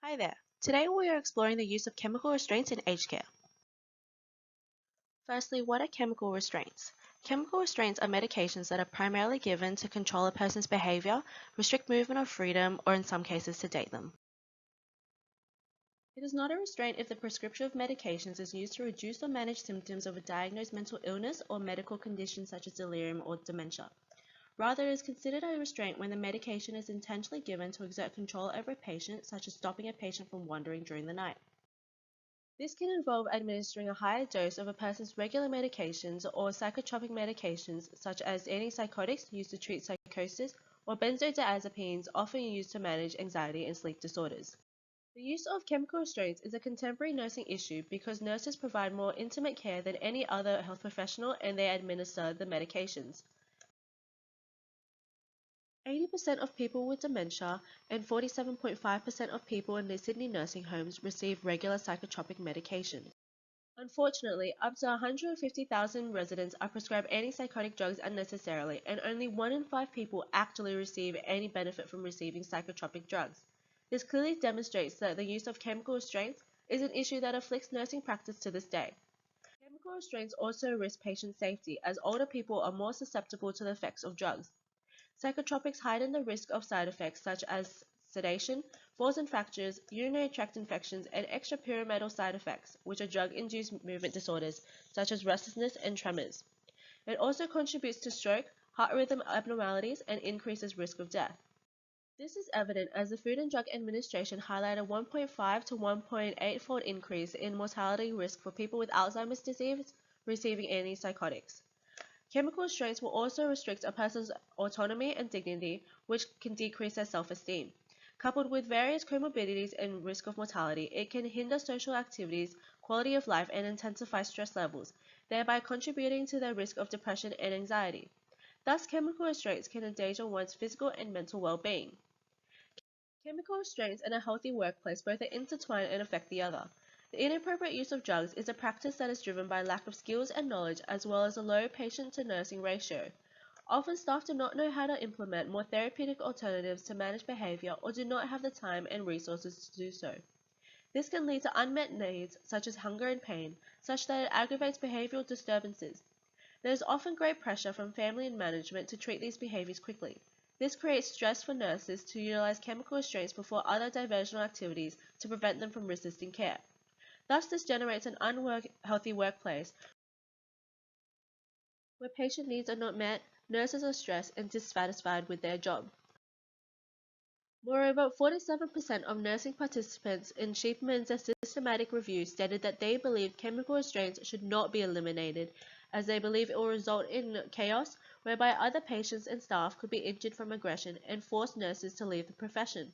Hi there. Today we are exploring the use of chemical restraints in aged care. Firstly, what are chemical restraints? Chemical restraints are medications that are primarily given to control a person's behavior, restrict movement or freedom, or in some cases sedate them. It is not a restraint if the prescription of medications is used to reduce or manage symptoms of a diagnosed mental illness or medical condition such as delirium or dementia. Rather, it is considered a restraint when the medication is intentionally given to exert control over a patient, such as stopping a patient from wandering during the night. This can involve administering a higher dose of a person's regular medications or psychotropic medications such as antipsychotics used to treat psychosis or benzodiazepines often used to manage anxiety and sleep disorders. The use of chemical restraints is a contemporary nursing issue because nurses provide more intimate care than any other health professional and they administer the medications. 80% of people with dementia and 47.5% of people in the Sydney nursing homes receive regular psychotropic medication. Unfortunately, up to 150,000 residents are prescribed antipsychotic drugs unnecessarily, and only 1 in 5 people actually receive any benefit from receiving psychotropic drugs. This clearly demonstrates that the use of chemical restraints is an issue that afflicts nursing practice to this day. Chemical restraints also risk patient safety, as older people are more susceptible to the effects of drugs. Psychotropics heighten the risk of side effects such as sedation, falls and fractures, urinary tract infections, and extrapyramidal side effects, which are drug-induced movement disorders such as restlessness and tremors. It also contributes to stroke, heart rhythm abnormalities, and increases risk of death. This is evident as the Food and Drug Administration highlighted a 1.5 to 1.8-fold increase in mortality risk for people with Alzheimer's disease receiving antipsychotics. Chemical restraints will also restrict a person's autonomy and dignity, which can decrease their self-esteem. Coupled with various comorbidities and risk of mortality, it can hinder social activities, quality of life, and intensify stress levels, thereby contributing to the risk of depression and anxiety. Thus, chemical restraints can endanger one's physical and mental well-being. Chemical restraints and a healthy workplace both are intertwined and affect the other. The inappropriate use of drugs is a practice that is driven by lack of skills and knowledge as well as a low patient-to-nursing ratio. Often staff do not know how to implement more therapeutic alternatives to manage behavior or do not have the time and resources to do so. This can lead to unmet needs such as hunger and pain, such that it aggravates behavioral disturbances. There is often great pressure from family and management to treat these behaviors quickly. This creates stress for nurses to utilize chemical restraints before other diversional activities to prevent them from resisting care. Thus, this generates an unhealthy workplace where patient needs are not met, nurses are stressed and dissatisfied with their job. Moreover, 47% of nursing participants in Sheepman's systematic review stated that they believe chemical restraints should not be eliminated, as they believe it will result in chaos whereby other patients and staff could be injured from aggression and force nurses to leave the profession.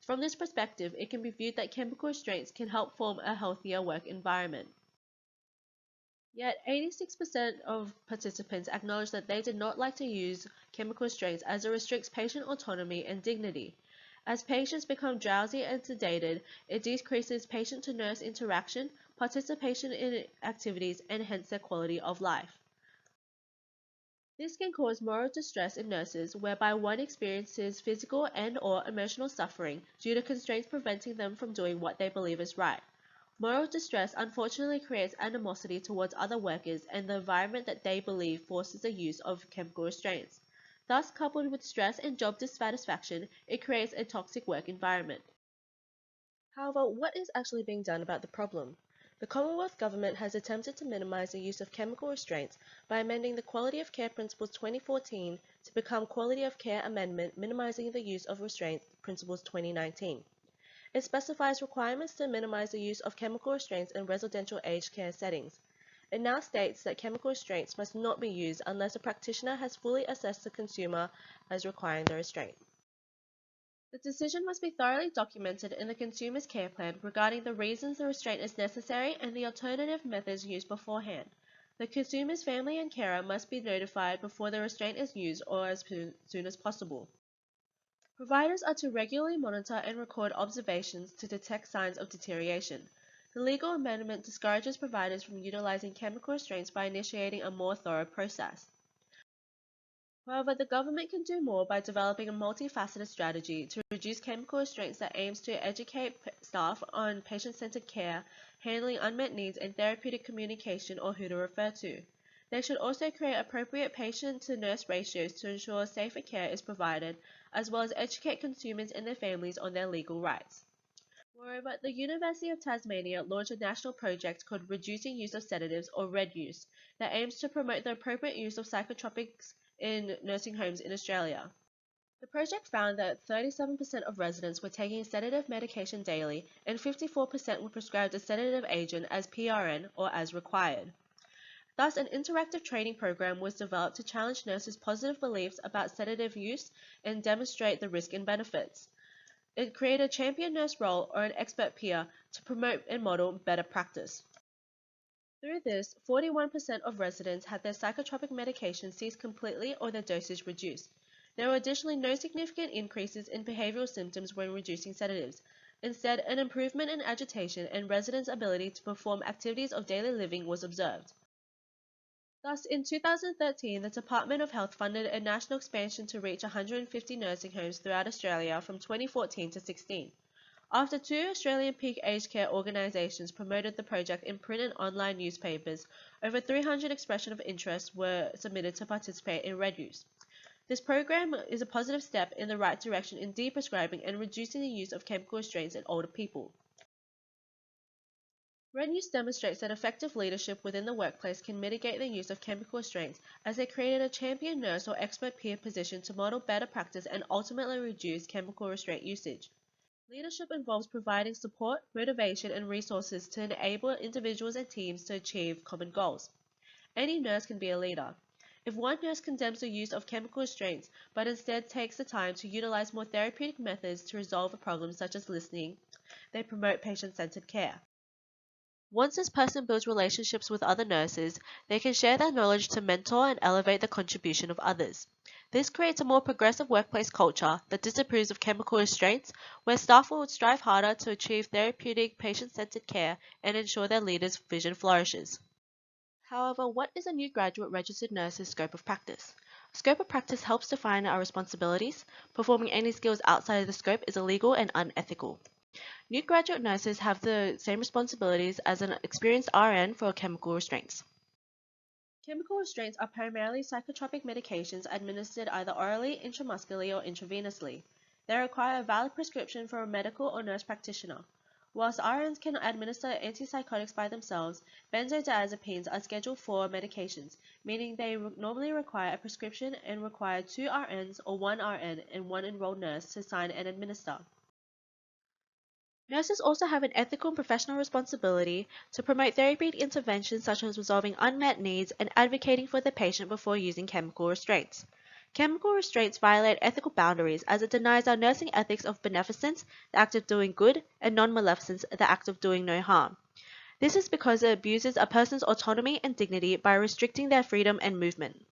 From this perspective, it can be viewed that chemical restraints can help form a healthier work environment. Yet, 86% of participants acknowledged that they did not like to use chemical restraints as it restricts patient autonomy and dignity. As patients become drowsy and sedated, it decreases patient-to-nurse interaction, participation in activities, and hence their quality of life. This can cause moral distress in nurses, whereby one experiences physical and/or emotional suffering due to constraints preventing them from doing what they believe is right. Moral distress unfortunately creates animosity towards other workers and the environment that they believe forces the use of chemical restraints. Thus, coupled with stress and job dissatisfaction, it creates a toxic work environment. However, what is actually being done about the problem? The Commonwealth Government has attempted to minimize the use of chemical restraints by amending the Quality of Care Principles 2014 to become Quality of Care Amendment Minimizing the Use of Restraint Principles 2019. It specifies requirements to minimize the use of chemical restraints in residential aged care settings. It now states that chemical restraints must not be used unless a practitioner has fully assessed the consumer as requiring the restraint. The decision must be thoroughly documented in the consumer's care plan regarding the reasons the restraint is necessary and the alternative methods used beforehand. The consumer's family and carer must be notified before the restraint is used or as soon as possible. Providers are to regularly monitor and record observations to detect signs of deterioration. The legal amendment discourages providers from utilizing chemical restraints by initiating a more thorough process. However, the government can do more by developing a multifaceted strategy to reduce chemical restraints that aims to educate staff on patient-centered care, handling unmet needs, and therapeutic communication, or who to refer to. They should also create appropriate patient-to-nurse ratios to ensure safer care is provided, as well as educate consumers and their families on their legal rights. Moreover, the University of Tasmania launched a national project called Reducing Use of Sedatives, or RED Use, that aims to promote the appropriate use of psychotropics in nursing homes in Australia. The project found that 37% of residents were taking sedative medication daily, and 54% were prescribed a sedative agent as PRN or as required. Thus, an interactive training program was developed to challenge nurses' positive beliefs about sedative use and demonstrate the risk and benefits. It created a champion nurse role or an expert peer to promote and model better practice. Through this, 41% of residents had their psychotropic medication ceased completely or their dosage reduced. There were additionally no significant increases in behavioral symptoms when reducing sedatives. Instead, an improvement in agitation and residents' ability to perform activities of daily living was observed. Thus, in 2013, the Department of Health funded a national expansion to reach 150 nursing homes throughout Australia from 2014 to 16. After two Australian peak aged care organisations promoted the project in print and online newspapers, over 300 expressions of interest were submitted to participate in Red Use. This program is a positive step in the right direction in de-prescribing and reducing the use of chemical restraints in older people. Red Use demonstrates that effective leadership within the workplace can mitigate the use of chemical restraints, as they created a champion nurse or expert peer position to model better practice and ultimately reduce chemical restraint usage. Leadership involves providing support, motivation, and resources to enable individuals and teams to achieve common goals. Any nurse can be a leader. If one nurse condemns the use of chemical restraints, but instead takes the time to utilize more therapeutic methods to resolve a problem such as listening, they promote patient-centered care. Once this person builds relationships with other nurses, they can share their knowledge to mentor and elevate the contribution of others. This creates a more progressive workplace culture that disapproves of chemical restraints, where staff will strive harder to achieve therapeutic, patient-centered care and ensure their leaders' vision flourishes. However, what is a new graduate registered nurse's scope of practice? Scope of practice helps define our responsibilities. Performing any skills outside of the scope is illegal and unethical. New graduate nurses have the same responsibilities as an experienced RN for chemical restraints. Chemical restraints are primarily psychotropic medications administered either orally, intramuscularly, or intravenously. They require a valid prescription from a medical or nurse practitioner. Whilst RNs can administer antipsychotics by themselves, benzodiazepines are Schedule IV medications, meaning they normally require a prescription and require two RNs or one RN and one enrolled nurse to sign and administer. Nurses also have an ethical and professional responsibility to promote therapeutic interventions such as resolving unmet needs and advocating for the patient before using chemical restraints. Chemical restraints violate ethical boundaries as it denies our nursing ethics of beneficence, the act of doing good, and non-maleficence, the act of doing no harm. This is because it abuses a person's autonomy and dignity by restricting their freedom and movement.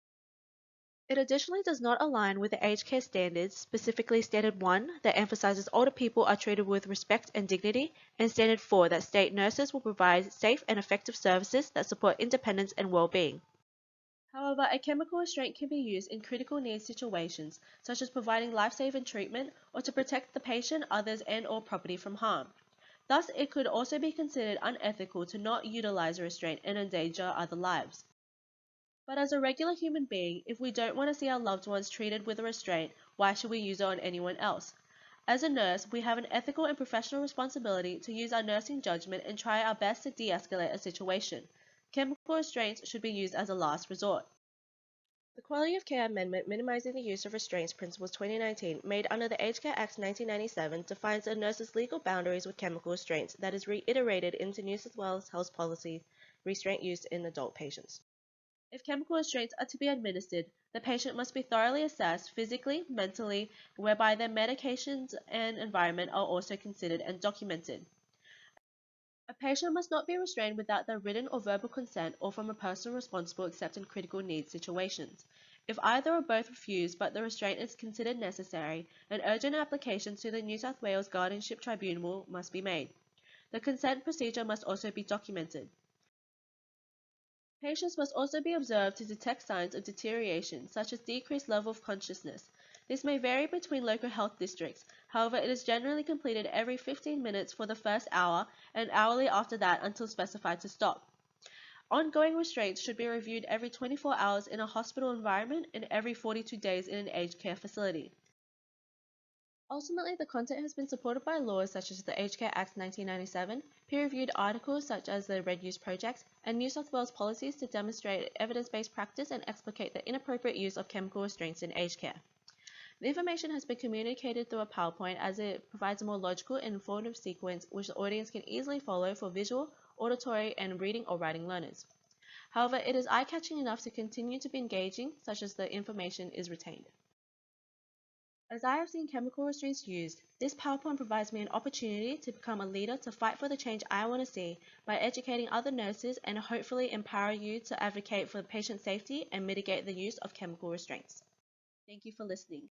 It additionally does not align with the aged care standards, specifically Standard 1 that emphasizes older people are treated with respect and dignity, and Standard 4 that state nurses will provide safe and effective services that support independence and well-being. However, a chemical restraint can be used in critical needs situations, such as providing life-saving treatment or to protect the patient, others, and/or property from harm. Thus, it could also be considered unethical to not utilize a restraint and endanger other lives. But as a regular human being, if we don't want to see our loved ones treated with a restraint, why should we use it on anyone else? As a nurse, we have an ethical and professional responsibility to use our nursing judgment and try our best to de-escalate a situation. Chemical restraints should be used as a last resort. The Quality of Care Amendment Minimizing the Use of Restraints Principles 2019, made under the Aged Care Act 1997, defines a nurse's legal boundaries with chemical restraints that is reiterated into New South Wales Health Policy restraint use in adult patients. If chemical restraints are to be administered, the patient must be thoroughly assessed physically, mentally, whereby their medications and environment are also considered and documented. A patient must not be restrained without their written or verbal consent or from a person responsible except in critical needs situations. If either or both refuse but the restraint is considered necessary, an urgent application to the New South Wales Guardianship Tribunal must be made. The consent procedure must also be documented. Patients must also be observed to detect signs of deterioration, such as decreased level of consciousness. This may vary between local health districts. However, it is generally completed every 15 minutes for the first hour and hourly after that until specified to stop. Ongoing restraints should be reviewed every 24 hours in a hospital environment and every 42 days in an aged care facility. Ultimately, the content has been supported by laws such as the Aged Care Act 1997, peer-reviewed articles such as the Red Use Project, and New South Wales policies to demonstrate evidence-based practice and explicate the inappropriate use of chemical restraints in aged care. The information has been communicated through a PowerPoint as it provides a more logical and informative sequence which the audience can easily follow for visual, auditory, and reading or writing learners. However, it is eye-catching enough to continue to be engaging, such as the information is retained. As I have seen chemical restraints used, this PowerPoint provides me an opportunity to become a leader to fight for the change I want to see by educating other nurses and hopefully empower you to advocate for patient safety and mitigate the use of chemical restraints. Thank you for listening.